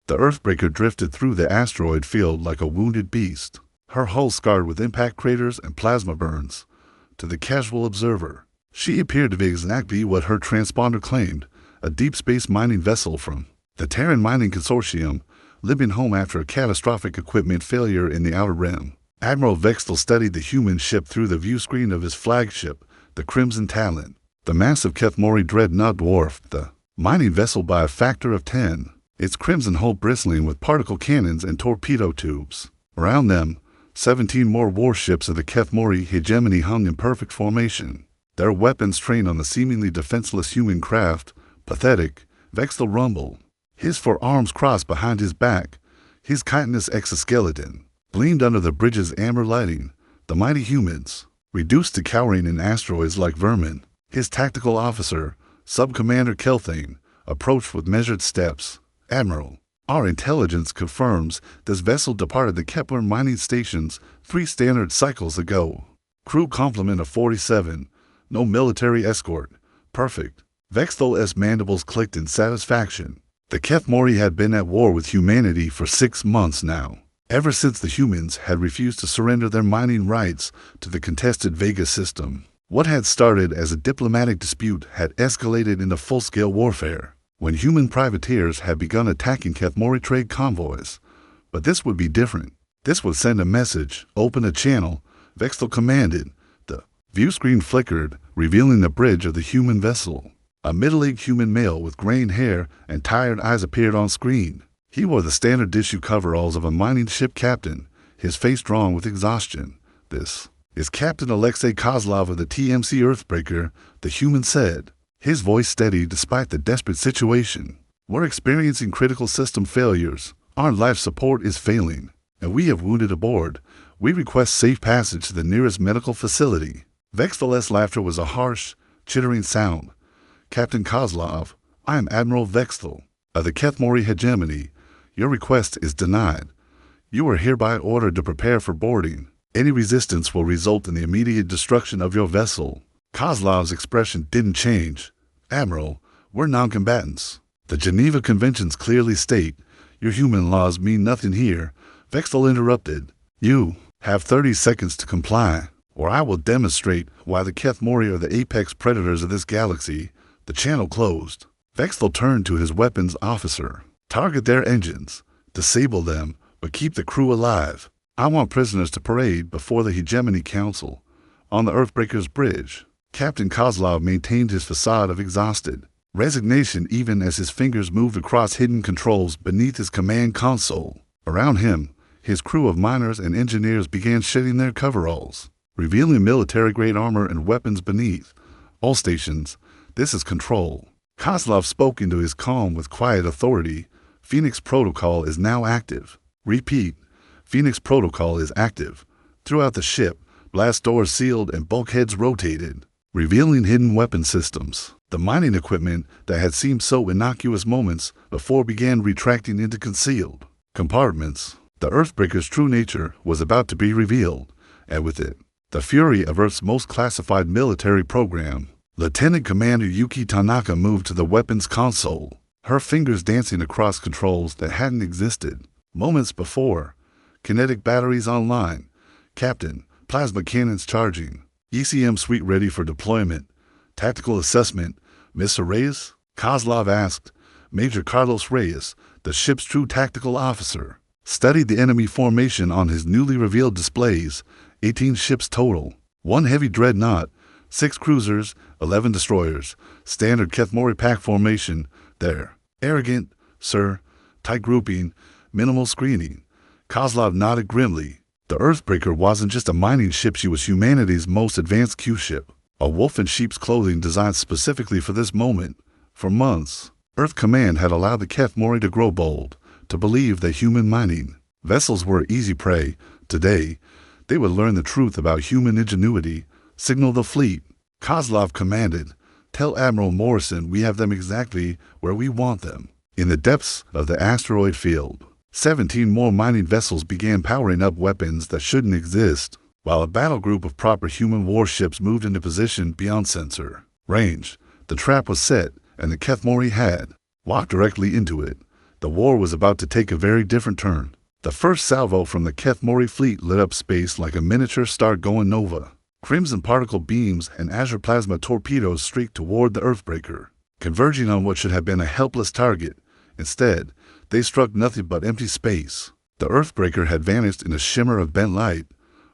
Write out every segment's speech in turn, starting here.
The Earthbreaker drifted through the asteroid field like a wounded beast, her hull scarred with impact craters and plasma burns. To the casual observer, she appeared to be exactly what her transponder claimed, a deep space mining vessel from the Terran Mining Consortium, limping home after a catastrophic equipment failure in the Outer Rim. Admiral Vextel studied the human ship through the viewscreen of his flagship, the Crimson Talon. The massive Kethmori dreadnought dwarfed the mining vessel by a factor of 10, its crimson hull bristling with particle cannons and torpedo tubes. Around them, 17 more warships of the Kethmori hegemony hung in perfect formation, their weapons trained on the seemingly defenseless human craft. Pathetic, Vextel rumbled. His forearms crossed behind his back, his chitinous exoskeleton gleamed under the bridge's amber lighting. The mighty humans, reduced to cowering in asteroids like vermin. His tactical officer, Sub-Commander Kelthane, approached with measured steps. Admiral, our intelligence confirms this vessel departed the Kepler mining stations 3 standard cycles ago. Crew complement of 47, no military escort. Perfect. Vextel's mandibles clicked in satisfaction. The Kethmori had been at war with humanity for 6 months now, ever since the humans had refused to surrender their mining rights to the contested Vega system. What had started as a diplomatic dispute had escalated into full-scale warfare, when human privateers had begun attacking Kethmori trade convoys. But this would be different. This would send a message, open a channel, Vextel commanded. The viewscreen flickered, revealing the bridge of the human vessel. A middle-aged human male with graying hair and tired eyes appeared on screen. He wore the standard issue coveralls of a mining ship captain, his face drawn with exhaustion. This is Captain Alexei Kozlov of the TMC Earthbreaker, the human said, his voice steady despite the desperate situation. We're experiencing critical system failures. Our life support is failing, and we have wounded aboard. We request safe passage to the nearest medical facility. Vextel's laughter was a harsh, chittering sound. Captain Kozlov, I am Admiral Vextel of the Kethmori hegemony. Your request is denied. You are hereby ordered to prepare for boarding. Any resistance will result in the immediate destruction of your vessel. Kozlov's expression didn't change. Admiral, we're non-combatants. The Geneva Conventions clearly state your human laws mean nothing here. Vextel interrupted. You have 30 seconds to comply, or I will demonstrate why the Kethmori are the apex predators of this galaxy. The channel closed. Vextel turned to his weapons officer. Target their engines. Disable them, but keep the crew alive. I want prisoners to parade before the Hegemony Council on the Earthbreaker's bridge. Captain Kozlov maintained his facade of exhausted resignation even as his fingers moved across hidden controls beneath his command console. Around him, his crew of miners and engineers began shedding their coveralls, revealing military-grade armor and weapons beneath. All stations, this is Control. Kozlov spoke into his calm with quiet authority. Phoenix Protocol is now active. Repeat. Phoenix Protocol is active. Throughout the ship, blast doors sealed and bulkheads rotated, revealing hidden weapon systems. The mining equipment that had seemed so innocuous moments before began retracting into concealed compartments. The Earthbreaker's true nature was about to be revealed, and with it, the fury of Earth's most classified military program. Lieutenant Commander Yuki Tanaka moved to the weapons console, her fingers dancing across controls that hadn't existed moments before. Kinetic batteries online. Captain, plasma cannons charging. ECM suite ready for deployment. Tactical assessment. Mr. Reyes? Kozlov asked. Major Carlos Reyes, the ship's true tactical officer, studied the enemy formation on his newly revealed displays. 18 ships total. 1 heavy dreadnought, 6 cruisers, 11 destroyers. Standard Kethmori pack formation. There. Arrogant, sir. Tight grouping. Minimal screening. Kozlov nodded grimly. The Earthbreaker wasn't just a mining ship, she was humanity's most advanced Q-ship. A wolf in sheep's clothing designed specifically for this moment. For months, Earth Command had allowed the Kethmori to grow bold, to believe that human mining vessels were easy prey. Today, they would learn the truth about human ingenuity. Signal the fleet. Kozlov commanded. Tell Admiral Morrison we have them exactly where we want them. In the depths of the asteroid field, 17 more mining vessels began powering up weapons that shouldn't exist, while a battle group of proper human warships moved into position beyond sensor range. The trap was set, and the Kethmori had walked directly into it. The war was about to take a very different turn. The first salvo from the HFY fleet lit up space like a miniature star-going nova. Crimson particle beams and azure plasma torpedoes streaked toward the Earthbreaker, converging on what should have been a helpless target. Instead, they struck nothing but empty space. The Earthbreaker had vanished in a shimmer of bent light,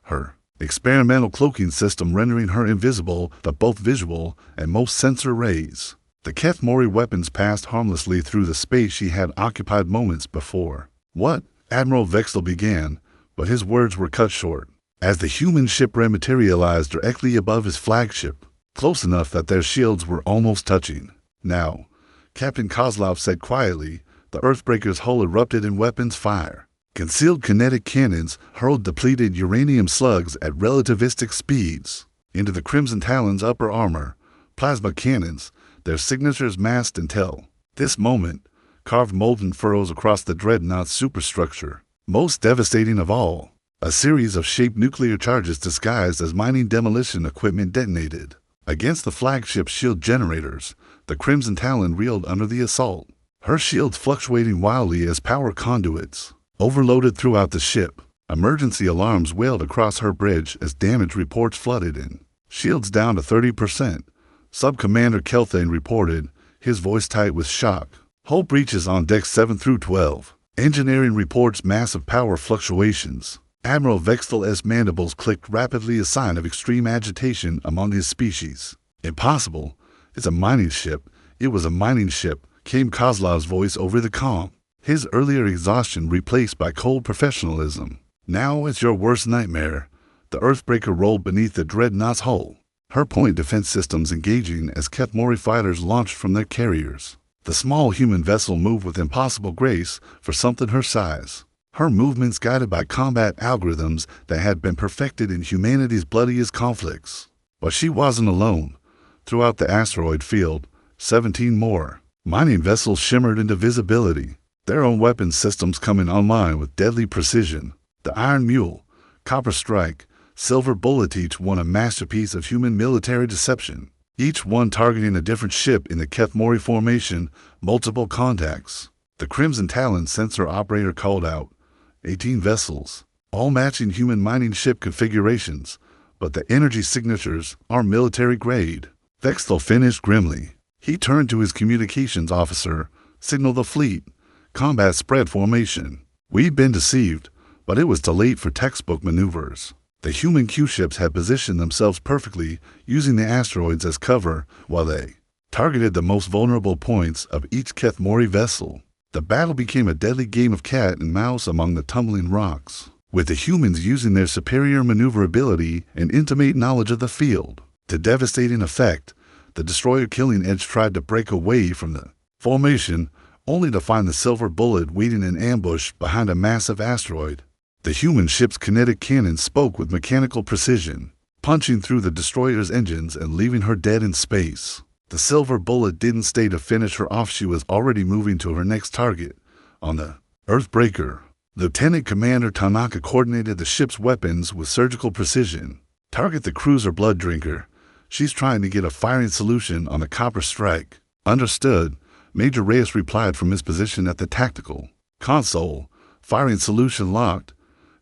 her experimental cloaking system rendering her invisible to both visual and most sensor rays. The HFY weapons passed harmlessly through the space she had occupied moments before. "What?" Admiral Vexel began, but his words were cut short, as the human ship rematerialized directly above his flagship, close enough that their shields were almost touching. "Now," Captain Kozlov said quietly, the Earthbreaker's hull erupted in weapons fire. Concealed kinetic cannons hurled depleted uranium slugs at relativistic speeds into the Crimson Talon's upper armor. Plasma cannons, their signatures masked until this moment, carved molten furrows across the dreadnought's superstructure. Most devastating of all, a series of shaped nuclear charges disguised as mining demolition equipment detonated. Against the flagship's shield generators, the Crimson Talon reeled under the assault, her shields fluctuating wildly as power conduits overloaded throughout the ship. Emergency alarms wailed across her bridge as damage reports flooded in. "Shields down to 30%, Sub-Commander Kelthane reported, his voice tight with shock. "Hull breaches on decks 7 through 12. Engineering reports massive power fluctuations." Admiral Vexel's mandibles clicked rapidly, a sign of extreme agitation among his species. "Impossible. It's a mining ship. It was a mining ship," came Kozlov's voice over the comm, his earlier exhaustion replaced by cold professionalism. "Now it's your worst nightmare." The Earthbreaker rolled beneath the dreadnought's hull, her point defense systems engaging as HFY fighters launched from their carriers. The small human vessel moved with impossible grace for something her size, her movements guided by combat algorithms that had been perfected in humanity's bloodiest conflicts. But she wasn't alone. Throughout the asteroid field, 17 more mining vessels shimmered into visibility, their own weapons systems coming online with deadly precision. The Iron Mule, Copper Strike, Silver Bullet, each one a masterpiece of human military deception, each one targeting a different ship in the HFY formation, multiple contacts. The Crimson Talon sensor operator called out, 18 vessels, all matching human mining ship configurations, but the energy signatures are military grade. Vexel finished grimly. He turned to his communications officer, "Signal the fleet. Combat spread formation." "We've been deceived, but it was too late for textbook maneuvers." The human Q-ships had positioned themselves perfectly, using the asteroids as cover while they targeted the most vulnerable points of each HFY vessel. The battle became a deadly game of cat and mouse among the tumbling rocks, with the humans using their superior maneuverability and intimate knowledge of the field to devastating effect. The destroyer Killing Edge tried to break away from the formation, only to find the Silver Bullet waiting in ambush behind a massive asteroid. The human ship's kinetic cannon spoke with mechanical precision, punching through the destroyer's engines and leaving her dead in space. The Silver Bullet didn't stay to finish her off. She was already moving to her next target, on the Earthbreaker. Lieutenant Commander Tanaka coordinated the ship's weapons with surgical precision. "Target the cruiser Blood Drinker. She's trying to get a firing solution on the Copper Strike." "Understood," Major Reyes replied from his position at the tactical console. "Firing solution locked.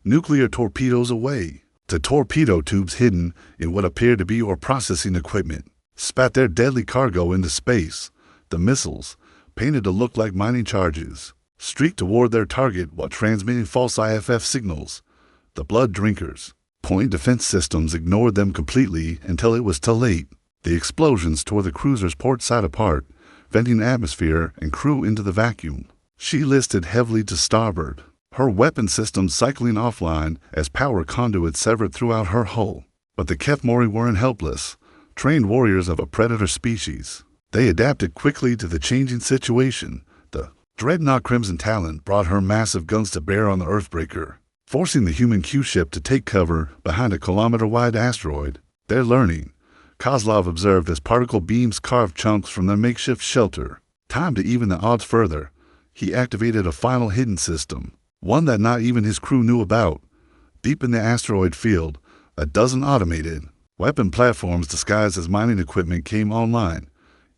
Nuclear torpedoes away." The torpedo tubes hidden in what appeared to be ore processing equipment spat their deadly cargo into space. The missiles, painted to look like mining charges, streaked toward their target while transmitting false IFF signals. The Blood Drinkers' point defense systems ignored them completely until it was too late. The explosions tore the cruiser's port side apart, venting atmosphere and crew into the vacuum. She listed heavily to starboard, her weapon systems cycling offline as power conduits severed throughout her hull. But the HFY weren't helpless, trained warriors of a predator species. They adapted quickly to the changing situation. The dreadnought Crimson Talon brought her massive guns to bear on the Earthbreaker, forcing the human Q-ship to take cover behind a kilometer-wide asteroid. "They're learning," Kozlov observed as particle beams carved chunks from their makeshift shelter. Time to even the odds further, he activated a final hidden system, one that not even his crew knew about. Deep in the asteroid field, a dozen automated weapon platforms disguised as mining equipment came online.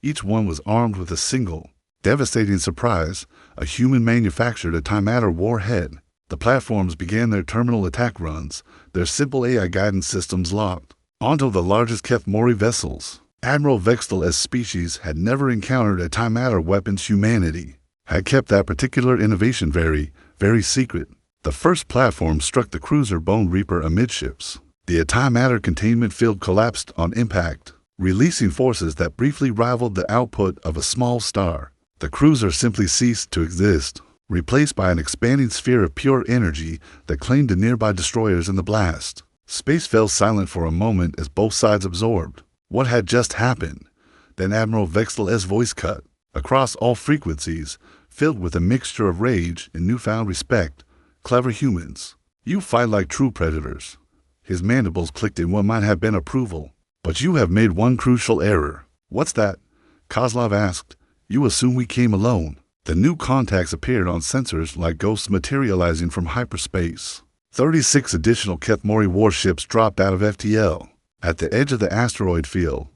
Each one was armed with a single devastating surprise, a human-manufactured antimatter warhead. The platforms began their terminal attack runs, their simple AI guidance systems locked onto the largest HFY vessels. Admiral Vextel's species had never encountered antimatter weapons. Humanity had kept that particular innovation very, very secret. The first platform struck the cruiser Bone Reaper amidships. The antimatter containment field collapsed on impact, releasing forces that briefly rivaled the output of a small star. The cruiser simply ceased to exist, replaced by an expanding sphere of pure energy that claimed the nearby destroyers in the blast. Space fell silent for a moment as both sides absorbed what had just happened. Then Admiral Vextel's voice cut across all frequencies, filled with a mixture of rage and newfound respect. "Clever humans, you fight like true predators." His mandibles clicked in what might have been approval. "But you have made one crucial error." "What's that?" Kozlov asked. "You assume we came alone." The new contacts appeared on sensors like ghosts materializing from hyperspace. 36 additional HFY warships dropped out of FTL at the edge of the asteroid field,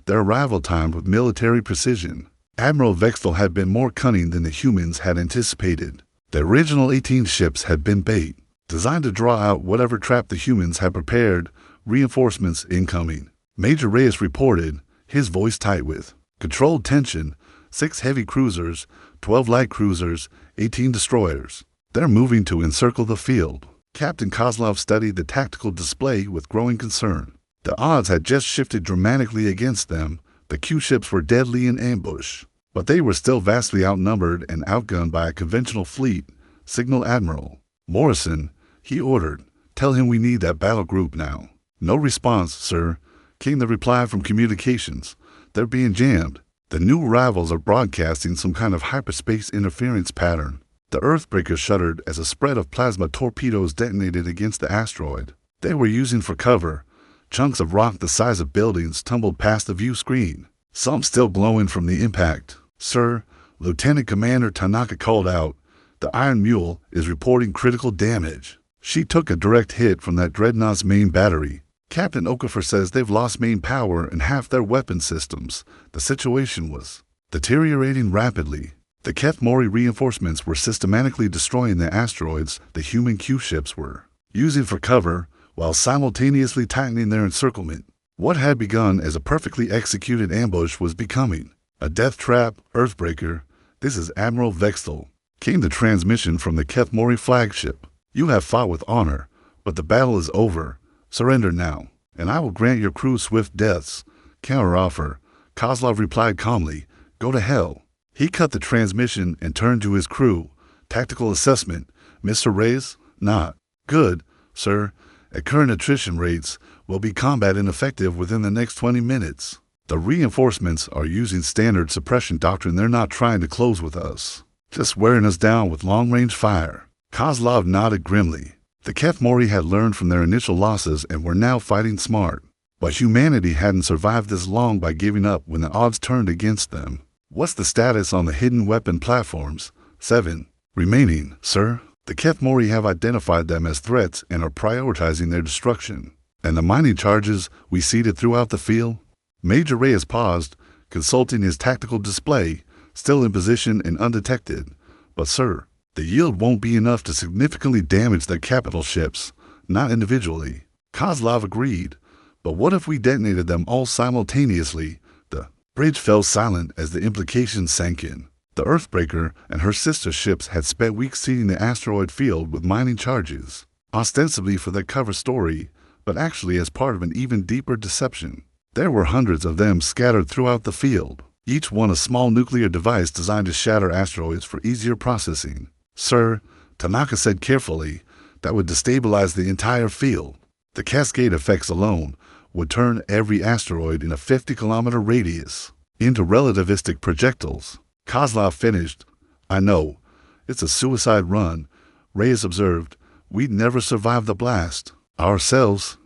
their arrival timed with military precision. Admiral Vextel had been more cunning than the humans had anticipated. The original 18 ships had been bait, designed to draw out whatever trap the humans had prepared. "Reinforcements incoming," Major Reyes reported, his voice tight with controlled tension. 6 heavy cruisers, 12 light cruisers, 18 destroyers. "They're moving to encircle the field." Captain Kozlov studied the tactical display with growing concern. The odds had just shifted dramatically against them. The Q ships were deadly in ambush, but they were still vastly outnumbered and outgunned by a conventional fleet. "Signal Admiral Morrison," he ordered. "Tell him we need that battle group now." "No response, sir," came the reply from communications. "They're being jammed. The new arrivals are broadcasting some kind of hyperspace interference pattern." The Earthbreaker shuddered as a spread of plasma torpedoes detonated against the asteroid. They were using for cover. Chunks of rock the size of buildings tumbled past the view screen, some still glowing from the impact. "Sir," Lieutenant Commander Tanaka called out, "the Iron Mule is reporting critical damage. She took a direct hit from that dreadnought's main battery. Captain Okafor says they've lost main power and half their weapon systems." The situation was deteriorating rapidly. The HFY reinforcements were systematically destroying the asteroids the human Q ships were using for cover, while simultaneously tightening their encirclement. What had begun as a perfectly executed ambush was becoming a death trap. "Earthbreaker, this is Admiral Vextel," came the transmission from the HFY flagship. "You have fought with honor, but the battle is over. Surrender now, and I will grant your crew swift deaths." "Counteroffer," Kozlov replied calmly. "Go to hell." He cut the transmission and turned to his crew. "Tactical assessment, Mr. Reyes?" "Not good, sir. At current attrition rates, will be combat ineffective within the next 20 minutes. The reinforcements are using standard suppression doctrine. They're not trying to close with us, just wearing us down with long-range fire." Kozlov nodded grimly. The HFY had learned from their initial losses and were now fighting smart. But humanity hadn't survived this long by giving up when the odds turned against them. "What's the status on the hidden weapon platforms?" 7 remaining, sir. The HFY have identified them as threats and are prioritizing their destruction. "And the mining charges we seeded throughout the field?" Major Reyes paused, consulting his tactical display, still in position and undetected. "But sir, the yield won't be enough to significantly damage their capital ships, not individually." Kozlov agreed. "But what if we detonated them all simultaneously?" The bridge fell silent as the implications sank in. The Earthbreaker and her sister ships had spent weeks seeding the asteroid field with mining charges, ostensibly for their cover story, but actually as part of an even deeper deception. There were hundreds of them scattered throughout the field, each one a small nuclear device designed to shatter asteroids for easier processing. "Sir," Tanaka said carefully, "that would destabilize the entire field. The cascade effects alone would turn every asteroid in a 50-kilometer radius into relativistic projectiles." Kozlov finished. "I know. It's a suicide run," Reyes observed. "We'd never survive the blast. Ourselves,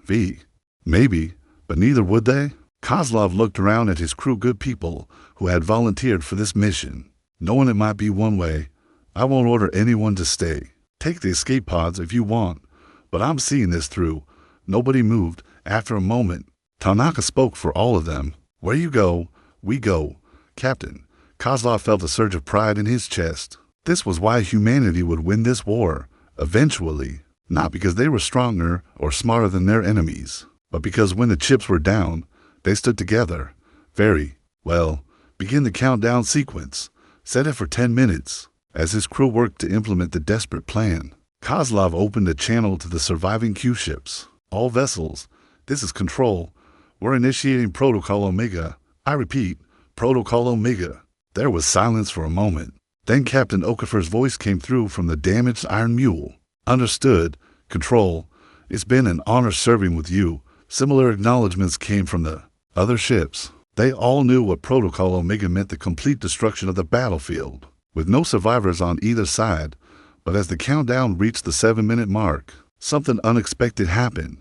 maybe, but neither would they." Kozlov looked around at his crew, good people who had volunteered for this mission, knowing it might be one way. "I won't order anyone to stay. Take the escape pods if you want, but I'm seeing this through." Nobody moved. After a moment, Tanaka spoke for all of them. "Where you go, we go, Captain." Kozlov felt a surge of pride in his chest. This was why humanity would win this war, eventually. Not because they were stronger or smarter than their enemies, but because when the chips were down, they stood together. Begin the countdown sequence. Set it for 10 minutes. As his crew worked to implement the desperate plan, Kozlov opened a channel to the surviving Q-ships. All vessels, this is Control. We're initiating Protocol Omega. I repeat, Protocol Omega. There was silence for a moment. Then Captain Okafor's voice came through from the damaged Iron Mule. Understood. Control. It's been an honor serving with you. Similar acknowledgments came from the other ships. They all knew what Protocol Omega meant: the complete destruction of the battlefield, with no survivors on either side. But as the countdown reached the 7-minute mark, something unexpected happened.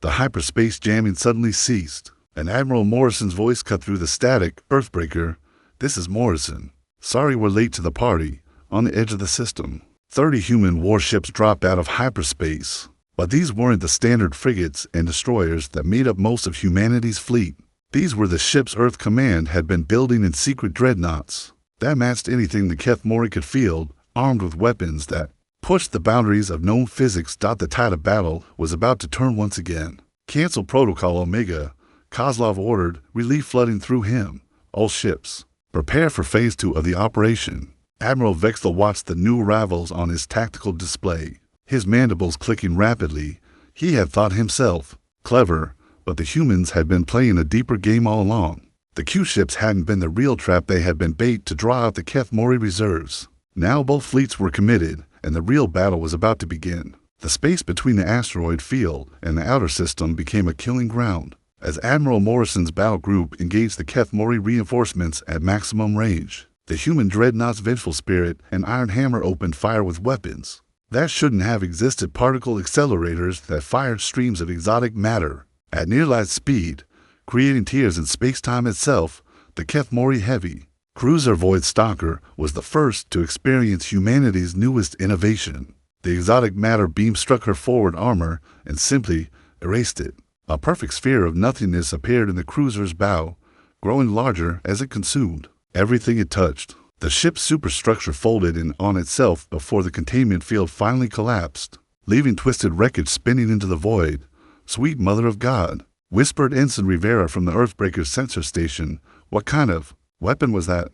The hyperspace jamming suddenly ceased, and Admiral Morrison's voice cut through the static. Earthbreaker, this is Morrison. Sorry we're late to the party. On the edge of the system, 30 human warships dropped out of hyperspace. But these weren't the standard frigates and destroyers that made up most of humanity's fleet. These were the ships Earth Command had been building in secret dreadnoughts that matched anything the Keth Mori could field, armed with weapons that pushed the boundaries of known physics. The tide of battle was about to turn once again. Cancel Protocol Omega, Kozlov ordered, relief flooding through him. All ships, prepare for Phase 2 of the operation. Admiral Vexel watched the new arrivals on his tactical display, his mandibles clicking rapidly. He had thought himself clever, but the humans had been playing a deeper game all along. The Q-ships hadn't been the real trap, they had been bait to draw out the Keth Mori reserves. Now both fleets were committed, and the real battle was about to begin. The space between the asteroid field and the outer system became a killing ground, as Admiral Morrison's battle group engaged the Keth Mori reinforcements at maximum range. The human dreadnoughts Vengeful Spirit and Iron Hammer opened fire with weapons that shouldn't have existed: particle accelerators that fired streams of exotic matter at near-light speed, creating tears in space-time itself. The Keth Mori Heavy Cruiser Void Stalker was the first to experience humanity's newest innovation. The exotic matter beam struck her forward armor and simply erased it. A perfect sphere of nothingness appeared in the cruiser's bow, growing larger as it consumed everything it touched. The ship's superstructure folded in on itself before the containment field finally collapsed, leaving twisted wreckage spinning into the void. Sweet Mother of God, whispered Ensign Rivera from the Earthbreaker's sensor station. What kind of weapon was that?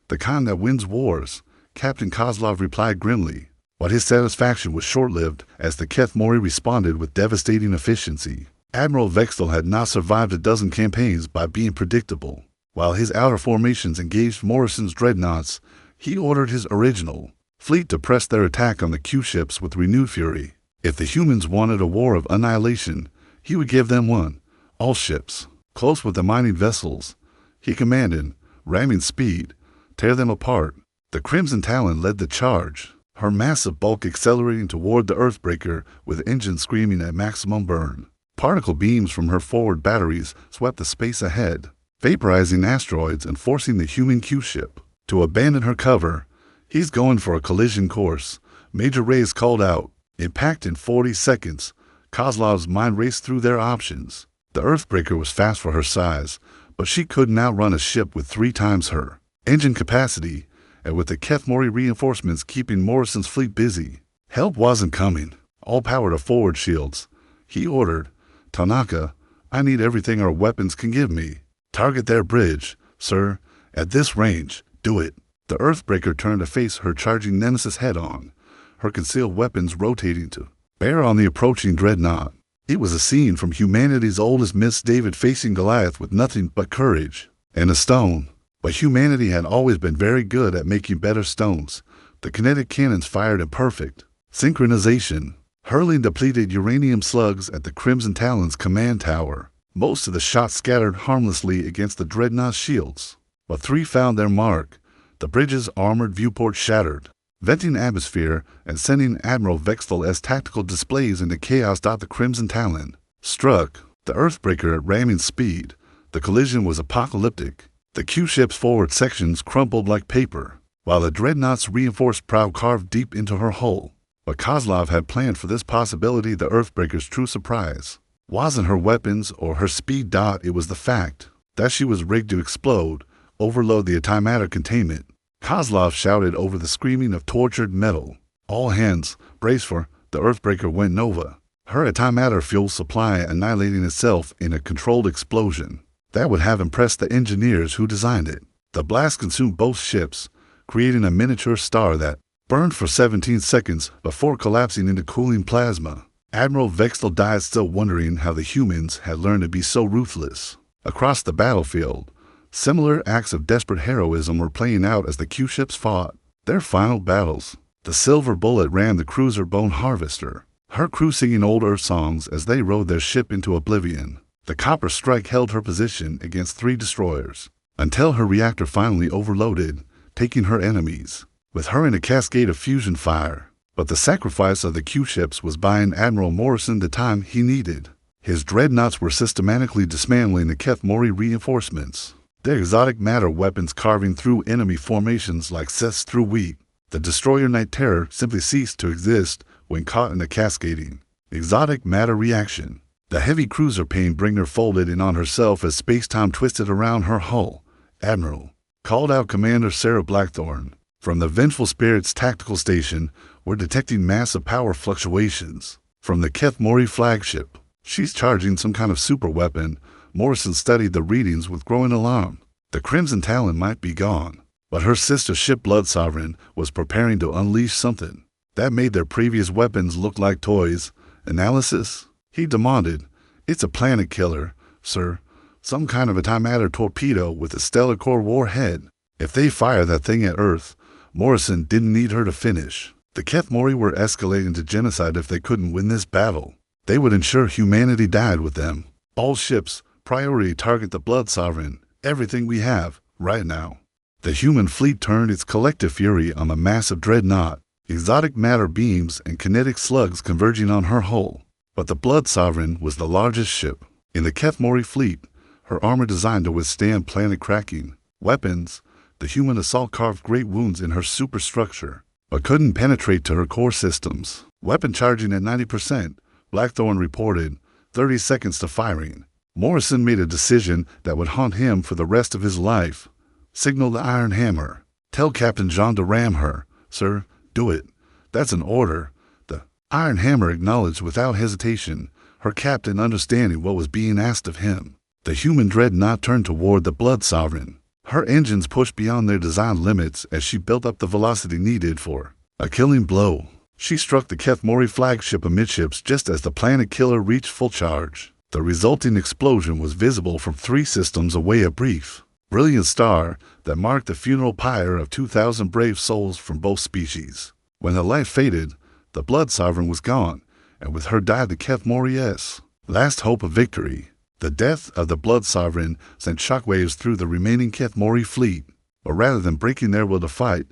The kind that wins wars, Captain Kozlov replied grimly. But his satisfaction was short-lived, as the Keth Mori responded with devastating efficiency. Admiral Vexel had not survived a dozen campaigns by being predictable. While his outer formations engaged Morrison's dreadnoughts, he ordered his original fleet to press their attack on the Q-ships with renewed fury. If the humans wanted a war of annihilation, he would give them one. All ships, close with the mining vessels, he commanded, ramming speed, tear them apart. The Crimson Talon led the charge, her massive bulk accelerating toward the Earthbreaker with engines screaming at maximum burn. Particle beams from her forward batteries swept the space ahead, vaporizing asteroids and forcing the human Q-ship to abandon her cover. He's going for a collision course, Major Reyes called out. Impact in 40 seconds. Kozlov's mind raced through their options. The Earthbreaker was fast for her size, but she couldn't outrun a ship with 3 times her engine capacity, and with the Keth Mori reinforcements keeping Morrison's fleet busy. Help wasn't coming. All power to forward shields, he ordered. Tanaka, I need everything our weapons can give me. Target their bridge, sir. At this range, do it. The Earthbreaker turned to face her charging nemesis head-on, her concealed weapons rotating to bear on the approaching dreadnought. It was a scene from humanity's oldest myths, David facing Goliath with nothing but courage and a stone. But humanity had always been very good at making better stones. The kinetic cannons fired in perfect synchronization, hurling depleted uranium slugs at the Crimson Talon's command tower. Most of the shots scattered harmlessly against the dreadnought's shields, but 3 found their mark. The bridge's armored viewport shattered, venting atmosphere and sending Admiral Vexel tactical displays into chaos. The Crimson Talon struck the Earthbreaker at ramming speed. The collision was apocalyptic. The Q-ship's forward sections crumpled like paper, while the dreadnought's reinforced prow carved deep into her hull. But Kozlov had planned for this possibility. The Earthbreaker's true surprise wasn't her weapons or her speed. It was the fact that she was rigged to explode, overload the antimatter containment, Kozlov shouted over the screaming of tortured metal. All hands, brace for, the Earthbreaker went nova. Her antimatter fuel supply annihilating itself in a controlled explosion. That would have impressed the engineers who designed it. The blast consumed both ships, creating a miniature star that burned for 17 seconds before collapsing into cooling plasma. Admiral Vexel died still wondering how the humans had learned to be so ruthless. Across the battlefield, similar acts of desperate heroism were playing out as the Q-ships fought their final battles. The Silver Bullet ran the cruiser Bone Harvester, her crew singing old Earth songs as they rode their ship into oblivion. The Copper Strike held her position against 3 destroyers, until her reactor finally overloaded, taking her enemies with her in a cascade of fusion fire. But the sacrifice of the Q-ships was buying Admiral Morrison the time he needed. His dreadnoughts were systematically dismantling the Keth Mori reinforcements, their exotic matter weapons carving through enemy formations like sets through wheat. The destroyer Night Terror simply ceased to exist when caught in the cascading exotic matter reaction. The heavy cruiser Painbringer folded in on herself as space-time twisted around her hull. "Admiral," called out Commander Sarah Blackthorne. From the Vengeful Spirit's tactical station, we're detecting massive power fluctuations from the Keth Mori flagship. She's charging some kind of super weapon. Morrison studied the readings with growing alarm. The Crimson Talon might be gone, but her sister ship Blood Sovereign was preparing to unleash something that made their previous weapons look like toys. Analysis? He demanded. "It's a planet killer, sir. Some kind of antimatter torpedo with a stellar core warhead. If they fire that thing at Earth, Morrison didn't need her to finish." The Keth Mori were escalating to genocide if they couldn't win this battle. They would ensure humanity died with them. "All ships, priority target the Blood Sovereign. Everything we have, right now." The human fleet turned its collective fury on the massive dreadnought, exotic matter beams and kinetic slugs converging on her hull. But the Blood Sovereign was the largest ship in the Keth Mori fleet, her armor designed to withstand planet cracking. Weapons, the human assault carved great wounds in her superstructure, but couldn't penetrate to her core systems. Weapon charging at 90%, Blackthorne reported, 30 seconds to firing. Morrison made a decision that would haunt him for the rest of his life. "Signal the Iron Hammer. Tell Captain John to ram her." "Sir, do it." "That's an order." The Iron Hammer acknowledged without hesitation, her captain understanding what was being asked of him. The human dreadnought turned toward the Blood Sovereign. Her engines pushed beyond their design limits as she built up the velocity needed for a killing blow. She struck the Keth Mori flagship amidships just as the planet killer reached full charge. The resulting explosion was visible from 3 systems away, a brief, brilliant star that marked the funeral pyre of 2,000 brave souls from both species. When the light faded, the Blood Sovereign was gone, and with her died the Keth Mori's last hope of victory. The death of the Blood Sovereign sent shockwaves through the remaining Keth Mori fleet, but rather than breaking their will to fight,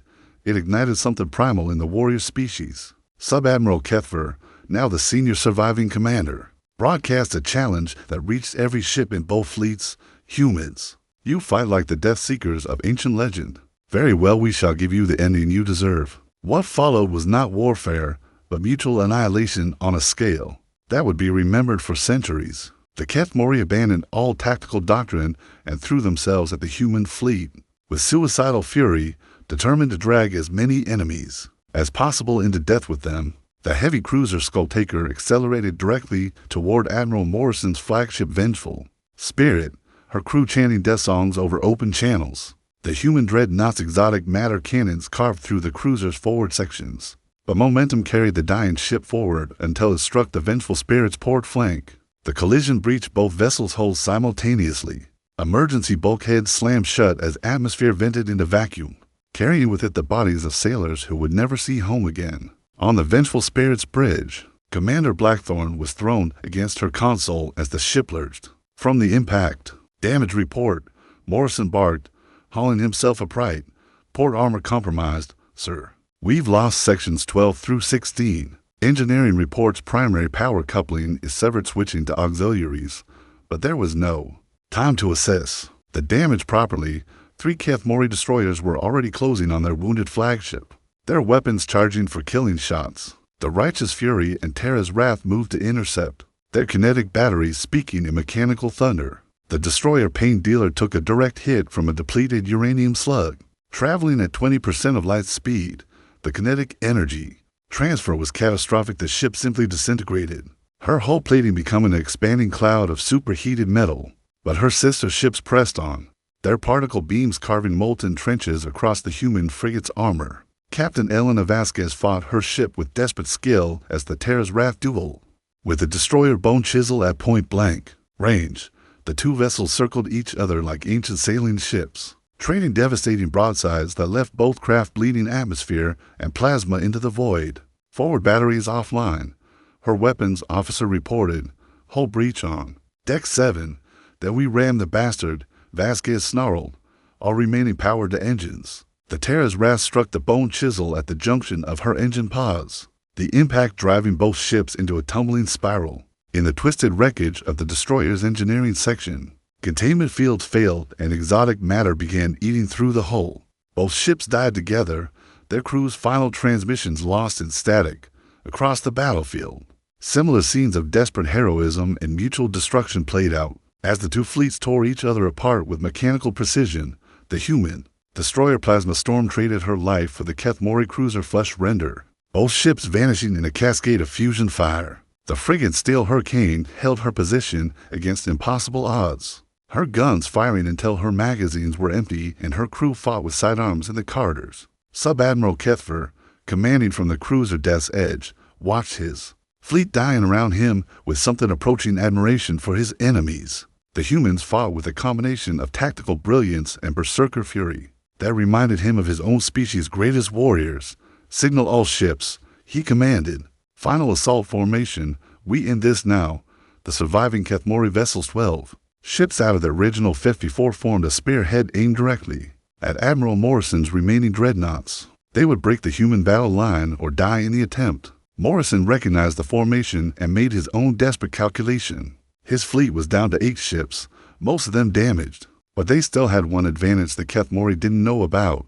it ignited something primal in the warrior species. Sub-Admiral Kethver, now the senior surviving commander, broadcast a challenge that reached every ship in both fleets. "Humans, you fight like the Death Seekers of ancient legend. Very well, we shall give you the ending you deserve." What followed was not warfare, but mutual annihilation on a scale that would be remembered for centuries. The Keth Mori abandoned all tactical doctrine and threw themselves at the human fleet with suicidal fury, determined to drag as many enemies as possible into death with them. The heavy cruiser Skulltaker accelerated directly toward Admiral Morrison's flagship Vengeful Spirit, her crew chanting death songs over open channels. The human dreadnought's exotic matter cannons carved through the cruiser's forward sections, but momentum carried the dying ship forward until it struck the Vengeful Spirit's port flank. The collision breached both vessels' hulls simultaneously. Emergency bulkheads slammed shut as atmosphere vented into vacuum, carrying with it the bodies of sailors who would never see home again. On the Vengeful Spirit's bridge, Commander Blackthorne was thrown against her console as the ship lurched. From the impact, "Damage report," Morrison barked, hauling himself upright. "Port armor compromised, sir. We've lost sections 12 through 16. Engineering reports primary power coupling is severed switching to auxiliaries, but there was no time to assess the damage properly. 3 Keth Mori destroyers were already closing on their wounded flagship, their weapons charging for killing shots. The Righteous Fury and Terra's Wrath moved to intercept, their kinetic batteries speaking in mechanical thunder. The destroyer Pain Dealer took a direct hit from a depleted uranium slug. Traveling at 20% of light speed, the kinetic energy transfer was catastrophic. The ship simply disintegrated, her hull plating becoming an expanding cloud of superheated metal. But her sister ships pressed on, their particle beams carving molten trenches across the human frigate's armor. Captain Elena Vasquez fought her ship with desperate skill as the Terra's Wrath duel. With the destroyer Bone Chisel at point-blank range, the two vessels circled each other like ancient sailing ships, trading devastating broadsides that left both craft bleeding atmosphere and plasma into the void. Forward batteries offline, her weapons officer reported. Hull breach on. Deck 7. Then we rammed the bastard, Vasquez snarled, all remaining power to engines. The Terra's Wrath struck the Bone Chisel at the junction of her engine pods, the impact driving both ships into a tumbling spiral. In the twisted wreckage of the destroyer's engineering section, containment fields failed and exotic matter began eating through the hull. Both ships died together, their crews' final transmissions lost in static across the battlefield. Similar scenes of desperate heroism and mutual destruction played out as the two fleets tore each other apart with mechanical precision. The human destroyer Plasma Storm traded her life for the Kethmori cruiser Flesh Render, both ships vanishing in a cascade of fusion fire. The frigate Steel Hurricane held her position against impossible odds, her guns firing until her magazines were empty, and her crew fought with sidearms in the corridors. Sub-Admiral Kethver, commanding from the cruiser Death's Edge, watched his fleet dying around him with something approaching admiration for his enemies. The humans fought with a combination of tactical brilliance and berserker fury that reminded him of his own species' greatest warriors. Signal all ships, he commanded. Final assault formation, we end this now. The surviving Kethmori vessels 12 ships out of the original 54 formed a spearhead aimed directly at Admiral Morrison's remaining dreadnoughts. They would break the human battle line or die in the attempt. Morrison recognized the formation and made his own desperate calculation. His fleet was down to 8 ships, most of them damaged, but they still had one advantage the Kethmori didn't know about.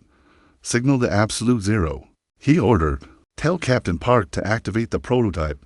Signal to Absolute Zero, he ordered. Tell Captain Park to activate the prototype.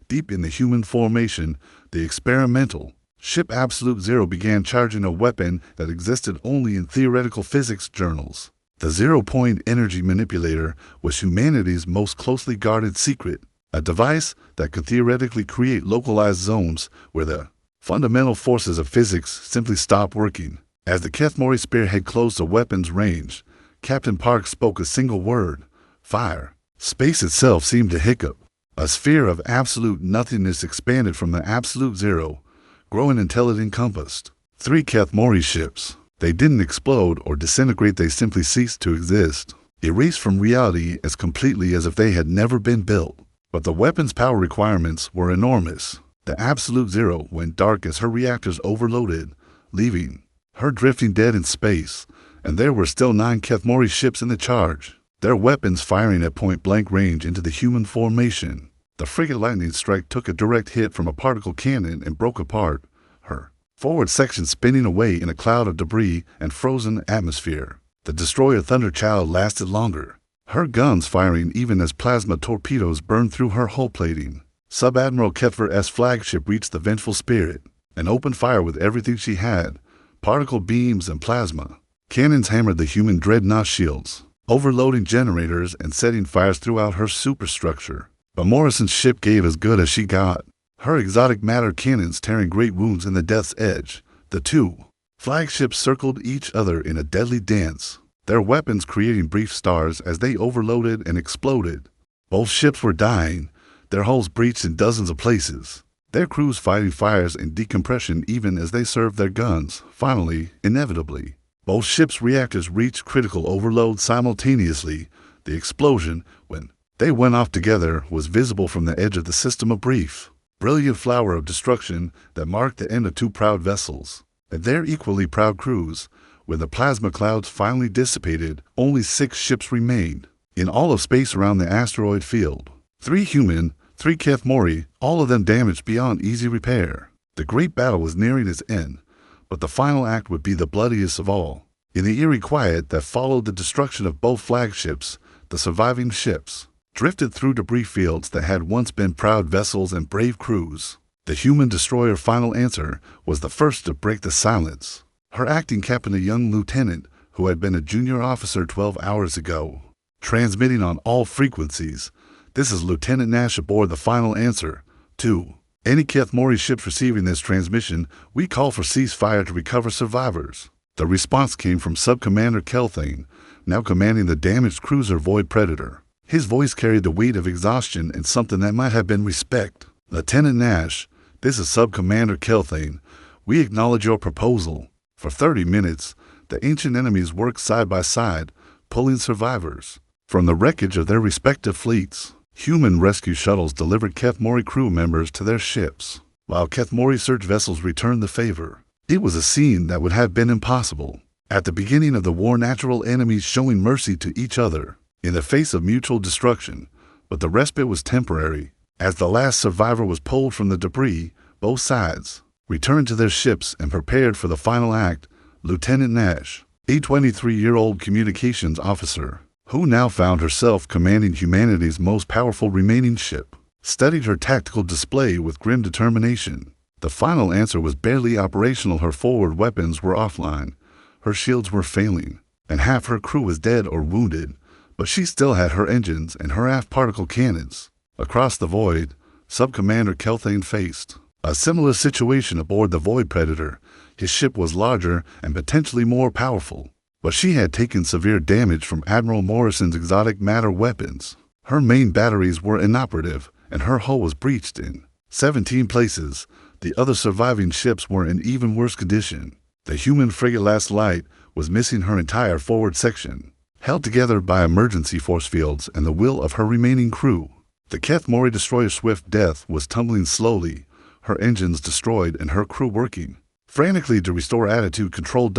Deep in the human formation, the experimental ship Absolute Zero began charging a weapon that existed only in theoretical physics journals. The zero-point energy manipulator was humanity's most closely guarded secret, a device that could theoretically create localized zones where the fundamental forces of physics simply stopped working. As the Kethmori spearhead closed the weapon's range, Captain Park spoke a single word: fire. Space itself seemed to hiccup. A sphere of absolute nothingness expanded from the Absolute Zero, growing until it encompassed 3 Kethmori ships. They didn't explode or disintegrate, they simply ceased to exist, erased from reality as completely as if they had never been built. But the weapon's power requirements were enormous. The Absolute Zero went dark as her reactors overloaded, leaving her drifting dead in space, and there were still 9 Kethmori ships in the charge, their weapons firing at point-blank range into the human formation. The frigate Lightning Strike took a direct hit from a particle cannon and broke apart, her forward section spinning away in a cloud of debris and frozen atmosphere. The destroyer Thunderchild lasted longer, her guns firing even as plasma torpedoes burned through her hull plating. Sub-Admiral Kethver's flagship reached the Vengeful Spirit and opened fire with everything she had, particle beams and plasma. Cannons hammered the human dreadnought shields, overloading generators and setting fires throughout her superstructure. But Morrison's ship gave as good as she got, her exotic matter cannons tearing great wounds in the Death's Edge. The two flagships circled each other in a deadly dance, their weapons creating brief stars as they overloaded and exploded. Both ships were dying, their hulls breached in dozens of places, their crews fighting fires and decompression even as they served their guns. Finally, inevitably, both ships' reactors reached critical overload simultaneously. The explosion, when they went off together, was visible from the edge of the system, a brief, brilliant flower of destruction that marked the end of 2 proud vessels and their equally proud crews. When the plasma clouds finally dissipated, only 6 ships remained in all of space around the asteroid field. 3 human, 3 Kethmori, all of them damaged beyond easy repair. The great battle was nearing its end, but the final act would be the bloodiest of all. In the eerie quiet that followed the destruction of both flagships, the surviving ships drifted through debris fields that had once been proud vessels and brave crews. The human destroyer Final Answer was the first to break the silence. Her acting captain, a young lieutenant, who had been a junior officer 12 hours ago. Transmitting on all frequencies. This is Lieutenant Nash aboard the final answer. 2. Any Kethmori ships receiving this transmission, we call for ceasefire to recover survivors. The response came from Sub-Commander Kelthane, now commanding the damaged cruiser Void Predator. His voice carried the weight of exhaustion and something that might have been respect. Lieutenant Nash, this is Sub-Commander Kelthane. We acknowledge your proposal. For 30 minutes, the ancient enemies worked side by side, pulling survivors from the wreckage of their respective fleets. Human rescue shuttles delivered Kethmori crew members to their ships, while Kethmori search vessels returned the favor. It was a scene that would have been impossible at the beginning of the war, natural enemies showing mercy to each other in the face of mutual destruction, but the respite was temporary. As the last survivor was pulled from the debris, both sides returned to their ships and prepared for the final act. Lieutenant Nash, a 23-year-old communications officer, who now found herself commanding humanity's most powerful remaining ship, studied her tactical display with grim determination. The final answer was barely operational. Her forward weapons were offline, her shields were failing, and half her crew was dead or wounded, but she still had her engines and her aft particle cannons. Across the void, Sub-Commander Kelthane faced a similar situation aboard the Void Predator. His ship was larger and potentially more powerful, but she had taken severe damage from Admiral Morrison's exotic matter weapons. Her main batteries were inoperative, and her hull was breached in 17 places. The other surviving ships were in even worse condition. The human frigate Last Light was missing her entire forward section, held together by emergency force fields and the will of her remaining crew. The Kethmori destroyer Swift Death was tumbling slowly, her engines destroyed and her crew working frantically to restore attitude control.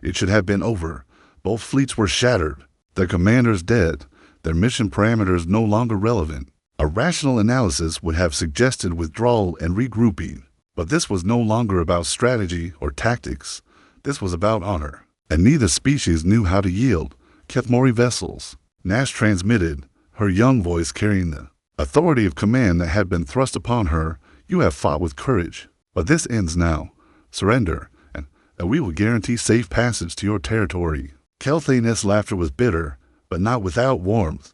It should have been over. Both fleets were shattered, their commanders dead, their mission parameters no longer relevant. A rational analysis would have suggested withdrawal and regrouping, but this was no longer about strategy or tactics. This was about honor, and neither species knew how to yield. Kethmori vessels, Nash transmitted, her young voice carrying the authority of command that had been thrust upon her. You have fought with courage, but this ends now. Surrender, and we will guarantee safe passage to your territory. Kelthane's laughter was bitter, but not without warmth.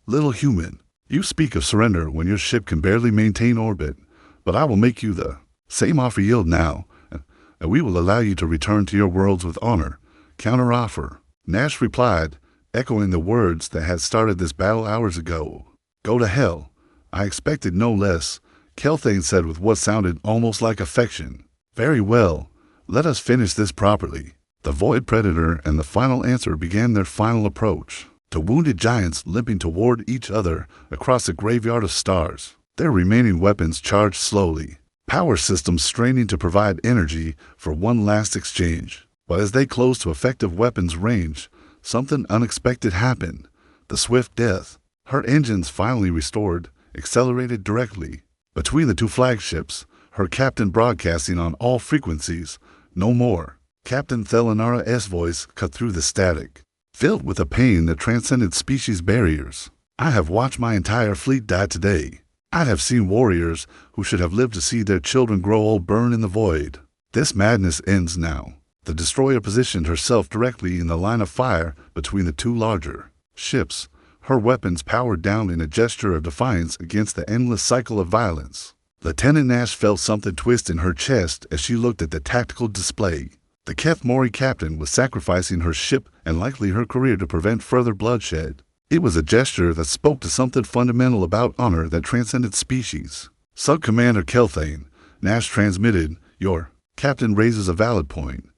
Little human, you speak of surrender when your ship can barely maintain orbit, but I will make you the same offer. Yield now, and we will allow you to return to your worlds with honor. Counteroffer. Nash replied, echoing the words that had started this battle hours ago. Go to hell. I expected no less, Kelthane said with what sounded almost like affection. Very well, let us finish this properly. The Void Predator and the final answer began their final approach, to wounded giants limping toward each other across a graveyard of stars, their remaining weapons charged slowly, power systems straining to provide energy for one last exchange. But as they closed to effective weapons range, something unexpected happened. The Swift Death, her engines finally restored, accelerated directly between the two flagships, her captain broadcasting on all frequencies. No more. Captain Thelanara's voice cut through the static, filled with a pain that transcended species barriers. I have watched my entire fleet die today. I have seen warriors who should have lived to see their children grow old burn in the void. This madness ends now. The destroyer positioned herself directly in the line of fire between the two larger ships, her weapons powered down in a gesture of defiance against the endless cycle of violence. Lieutenant Nash felt something twist in her chest as she looked at the tactical display. The Kethmori captain was sacrificing her ship and likely her career to prevent further bloodshed. It was a gesture that spoke to something fundamental about honor that transcended species. Sub-Commander Kelthane, Nash transmitted, your captain raises a valid point.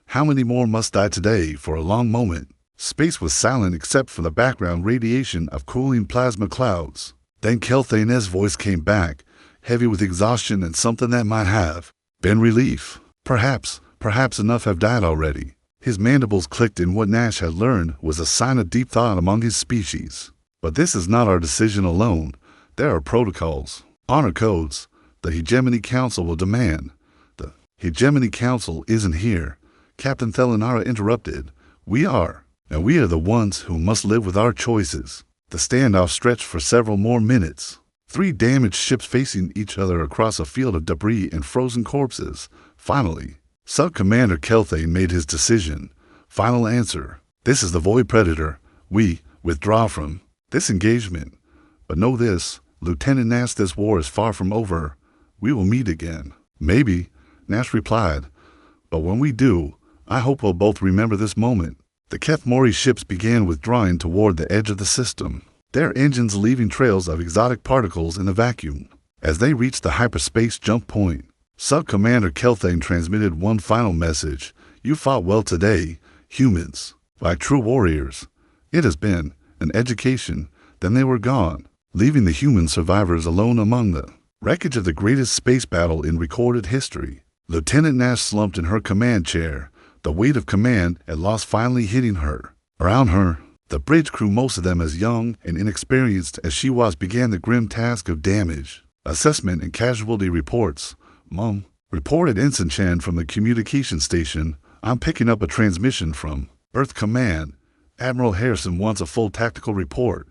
How many more must die today? For a long moment, space was silent except for the background radiation of cooling plasma clouds. Then Kelthane's voice came back, heavy with exhaustion and something that might have been relief. Perhaps enough have died already. His mandibles clicked in what Nash had learned was a sign of deep thought among his species. But this is not our decision alone. There are protocols, honor codes, the Hegemony Council will demand. The Hegemony Council isn't here, Captain Thelanara interrupted. We are, and we are the ones who must live with our choices. The standoff stretched for several more minutes. 3 damaged ships facing each other across a field of debris and frozen corpses. Finally, Sub-Commander Kelthane made his decision. Final answer. This is the Void Predator. We withdraw from this engagement. But know this, Lieutenant Nash, this war is far from over. We will meet again. Maybe, Nash replied. But when we do, I hope we'll both remember this moment. The HFY ships began withdrawing toward the edge of the system, their engines leaving trails of exotic particles in the vacuum. As they reached the hyperspace jump point, Sub-Commander Kelthane transmitted one final message. You fought well today, humans, like true warriors. It has been an education. Then they were gone, leaving the human survivors alone among the wreckage of the greatest space battle in recorded history. Lieutenant Nash slumped in her command chair, the weight of command and loss finally hitting her. Around her, the bridge crew, most of them as young and inexperienced as she was, began the grim task of damage assessment and casualty reports. Mom, reported Ensign Chan from the communication station. I'm picking up a transmission from Earth Command. Admiral Harrison wants a full tactical report.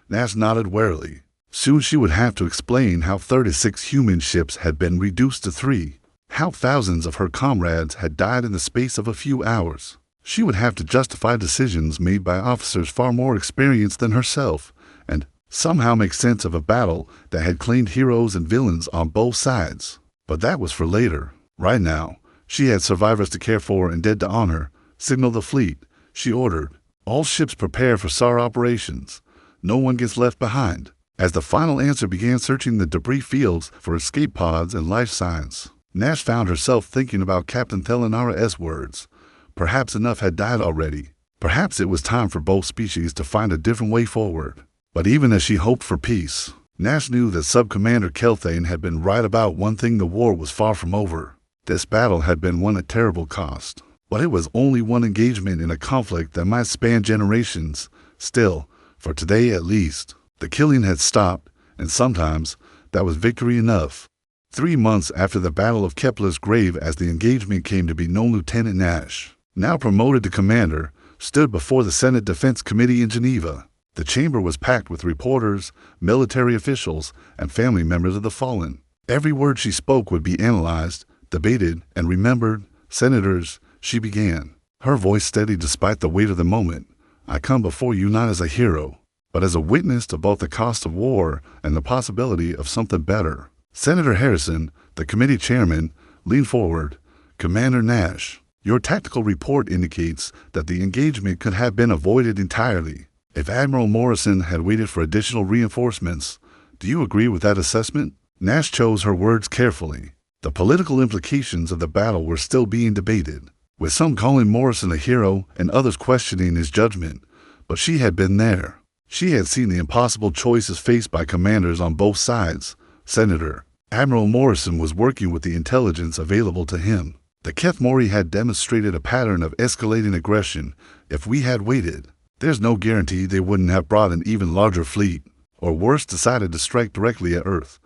Nash nodded warily. Soon she would have to explain how 36 human ships had been reduced to 3, how thousands of her comrades had died in the space of a few hours. She would have to justify decisions made by officers far more experienced than herself, and somehow make sense of a battle that had claimed heroes and villains on both sides. But that was for later. Right now, she had survivors to care for and dead to honor. Signal the fleet, she ordered. All ships prepare for SAR operations. No one gets left behind. As the final answer began searching the debris fields for escape pods and life signs, Nash found herself thinking about Captain Thelanara's words. Perhaps enough had died already. Perhaps it was time for both species to find a different way forward. But even as she hoped for peace, Nash knew that Sub-Commander Kelthane had been right about one thing: the war was far from over. This battle had been won at terrible cost. But it was only one engagement in a conflict that might span generations. Still, for today at least, the killing had stopped, and sometimes that was victory enough. 3 months after the Battle of Kepler's Grave, as the engagement came to be known, Lieutenant Nash, now promoted to commander, stood before the Senate Defense Committee in Geneva. The chamber was packed with reporters, military officials, and family members of the fallen. Every word she spoke would be analyzed, debated, and remembered. Senators, she began, her voice steady despite the weight of the moment. I come before you not as a hero, but as a witness to both the cost of war and the possibility of something better. Senator Harrison, the committee chairman, leaned forward. Commander Nash, your tactical report indicates that the engagement could have been avoided entirely if Admiral Morrison had waited for additional reinforcements. Do you agree with that assessment? Nash chose her words carefully. The political implications of the battle were still being debated, with some calling Morrison a hero and others questioning his judgment. But she had been there. She had seen the impossible choices faced by commanders on both sides. Senator, Admiral Morrison was working with the intelligence available to him. The HFY had demonstrated a pattern of escalating aggression. If we had waited, there's no guarantee they wouldn't have brought an even larger fleet, or worse, decided to strike directly at Earth.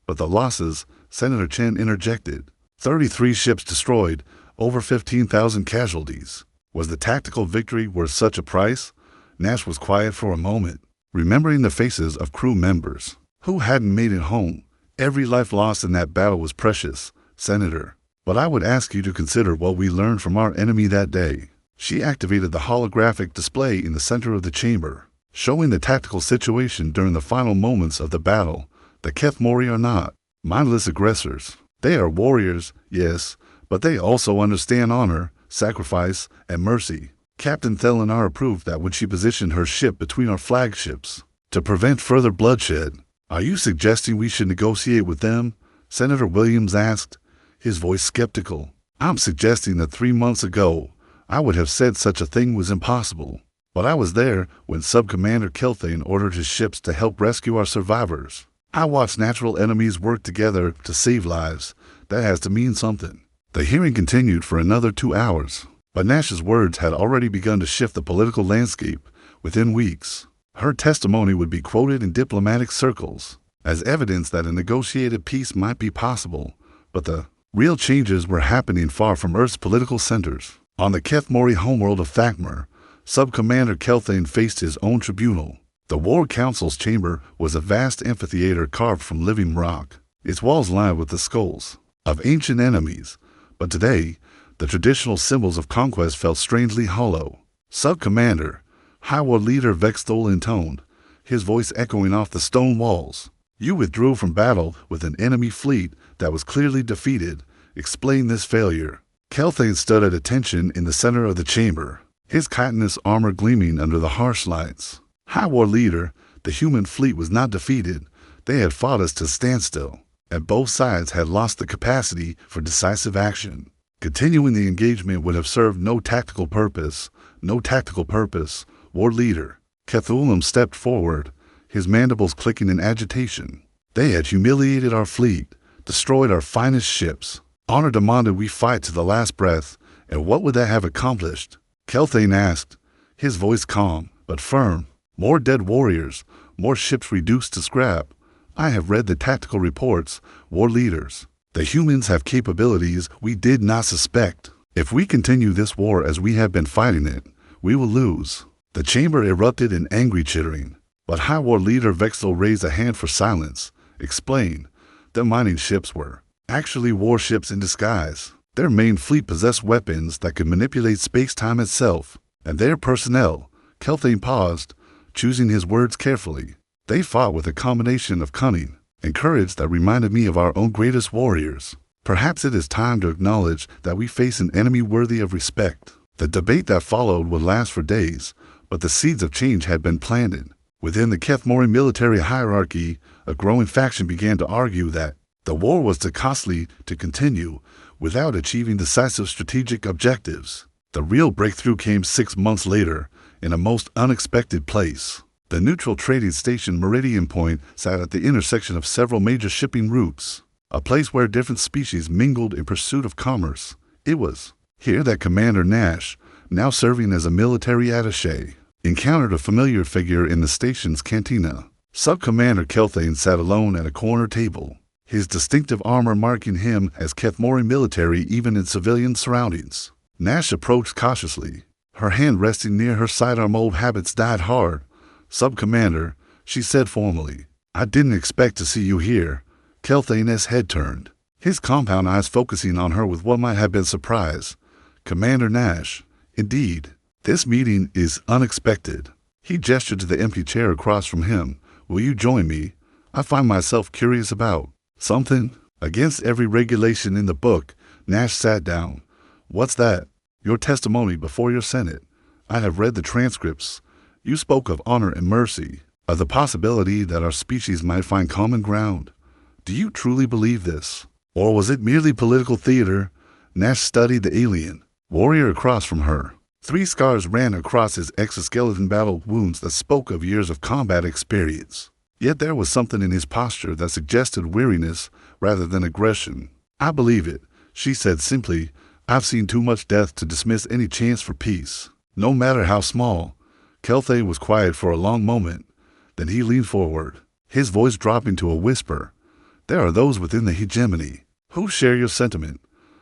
But the losses, Senator Chen interjected. 33 ships destroyed, over 15,000 casualties. Was the tactical victory worth such a price? Nash was quiet for a moment, remembering the faces of crew members who hadn't made it home. Every life lost in that battle was precious, Senator. But I would ask you to consider what we learned from our enemy that day. She activated the holographic display in the center of the chamber, showing the tactical situation during the final moments of the battle. The HFY are not mindless aggressors. They are warriors, yes, but they also understand honor, sacrifice, and mercy. Captain Thelanara proved that when she positioned her ship between our flagships to prevent further bloodshed. Are you suggesting we should negotiate with them? Senator Williams asked, his voice skeptical. I'm suggesting that 3 months ago, I would have said such a thing was impossible. But I was there when Sub-Commander Kelthane ordered his ships to help rescue our survivors. I watched natural enemies work together to save lives. That has to mean something. The hearing continued for another 2 hours, but Nash's words had already begun to shift the political landscape. Within weeks, her testimony would be quoted in diplomatic circles as evidence that a negotiated peace might be possible. But the real changes were happening far from Earth's political centers. On the HFY homeworld of Thakmer, Sub-Commander Kelthane faced his own tribunal. The War Council's chamber was a vast amphitheater carved from living rock, its walls lined with the skulls of ancient enemies. But today, The traditional symbols of conquest felt strangely hollow. Sub-Commander, High War Leader Vextol intoned, his voice echoing off the stone walls. You withdrew from battle with an enemy fleet that was clearly defeated. Explain this failure. Kelthane stood at attention in the center of the chamber, his chitinous armor gleaming under the harsh lights. High War Leader, the human fleet was not defeated. They had fought us to standstill, and both sides had lost the capacity for decisive action. Continuing the engagement would have served no tactical purpose. No tactical purpose. War Leader. Cthulhu stepped forward, his mandibles clicking in agitation. They had humiliated our fleet, destroyed our finest ships. Honor demanded we fight to the last breath, and what would that have accomplished? Kelthane asked, his voice calm but firm. More dead warriors, more ships reduced to scrap. I have read the tactical reports, War Leaders. The humans have capabilities we did not suspect. If we continue this war as we have been fighting it, we will lose. The chamber erupted in angry chittering, but High War Leader Vextol raised a hand for silence. Explain. The mining ships were actually warships in disguise. Their main fleet possessed weapons that could manipulate space-time itself, and their personnel. Kelthane paused, choosing his words carefully. They fought with a combination of cunning and courage that reminded me of our own greatest warriors. Perhaps it is time to acknowledge that we face an enemy worthy of respect. The debate that followed would last for days, but the seeds of change had been planted. Within the Kethmori military hierarchy, a growing faction began to argue that the war was too costly to continue without achieving decisive strategic objectives. The real breakthrough came 6 months later, in a most unexpected place. The neutral trading station Meridian Point sat at the intersection of several major shipping routes, a place where different species mingled in pursuit of commerce. It was here that Commander Nash, now serving as a military attaché, encountered a familiar figure in the station's cantina. Sub-Commander Kelthane sat alone at a corner table, his distinctive armor marking him as Kethmori military even in civilian surroundings. Nash approached cautiously, her hand resting near her sidearm. Old habits died hard. Sub-Commander, she said formally, I didn't expect to see you here. Kelthane's head turned, his compound eyes focusing on her with what might have been surprise. Commander Nash, indeed, this meeting is unexpected. He gestured to the empty chair across from him. Will you join me? I find myself curious about something. Against every regulation in the book, Nash sat down. What's that? Your testimony before your Senate. I have read the transcripts. You spoke of honor and mercy, of the possibility that our species might find common ground. Do you truly believe this? Or was it merely political theater? Nash studied the alien warrior across from her. 3 scars ran across his exoskeleton, battle wounds that spoke of years of combat experience. Yet there was something in his posture that suggested weariness rather than aggression. I believe it, she said simply. I've seen too much death to dismiss any chance for peace, no matter how small. Kelthane was quiet for a long moment. Then he leaned forward, his voice dropping to a whisper. There are those within the hegemony who share your sentiment.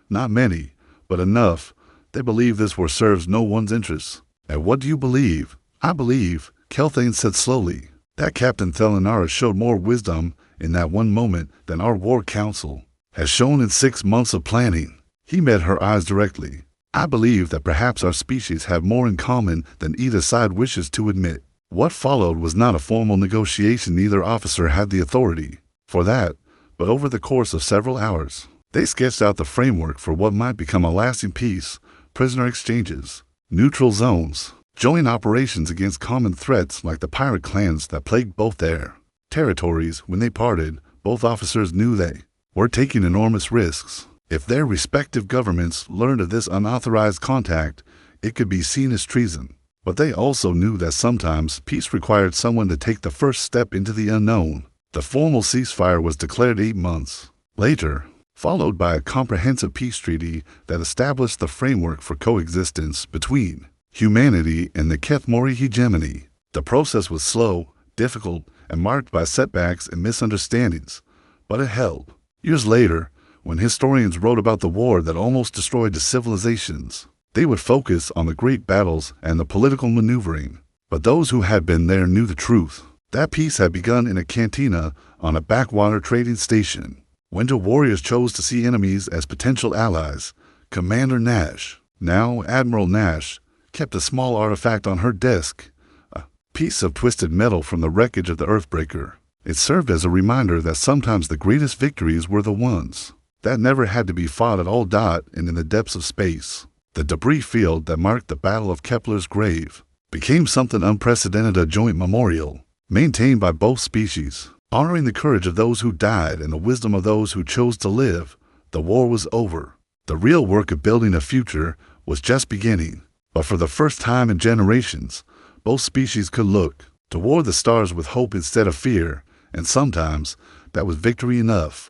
Not many, but enough. They believe this war serves no one's interests. And what do you believe? I believe, Kelthane said slowly, that Captain Thelanara showed more wisdom in that one moment than our war council has shown in 6 months of planning. He met her eyes directly. I believe that perhaps our species have more in common than either side wishes to admit. What followed was not a formal negotiation. Neither officer had the authority for that, but over the course of several hours, they sketched out the framework for what might become a lasting peace: prisoner exchanges, neutral zones, joint operations against common threats like the pirate clans that plagued both their territories. When they parted, both officers knew they were taking enormous risks. If their respective governments learned of this unauthorized contact, it could be seen as treason. But they also knew that sometimes peace required someone to take the first step into the unknown. The formal ceasefire was declared 8 months later, followed by a comprehensive peace treaty that established the framework for coexistence between humanity and the Kethmori hegemony. The process was slow, difficult, and marked by setbacks and misunderstandings, but it held. Years later, when historians wrote about the war that almost destroyed the civilizations, they would focus on the great battles and the political maneuvering. But those who had been there knew the truth. That peace had begun in a cantina on a backwater trading station. Winter warriors chose to see enemies as potential allies, Commander Nash, now Admiral Nash, kept a small artifact on her desk, a piece of twisted metal from the wreckage of the Earthbreaker. It served as a reminder that sometimes the greatest victories were the ones that never had to be fought at all dot and in the depths of space. The debris field that marked the Battle of Kepler's grave became something unprecedented, a joint memorial, maintained by both species, honoring the courage of those who died and the wisdom of those who chose to live. The war was over. The real work of building a future was just beginning. But for the first time in generations, both species could look toward the stars with hope instead of fear, and sometimes that was victory enough.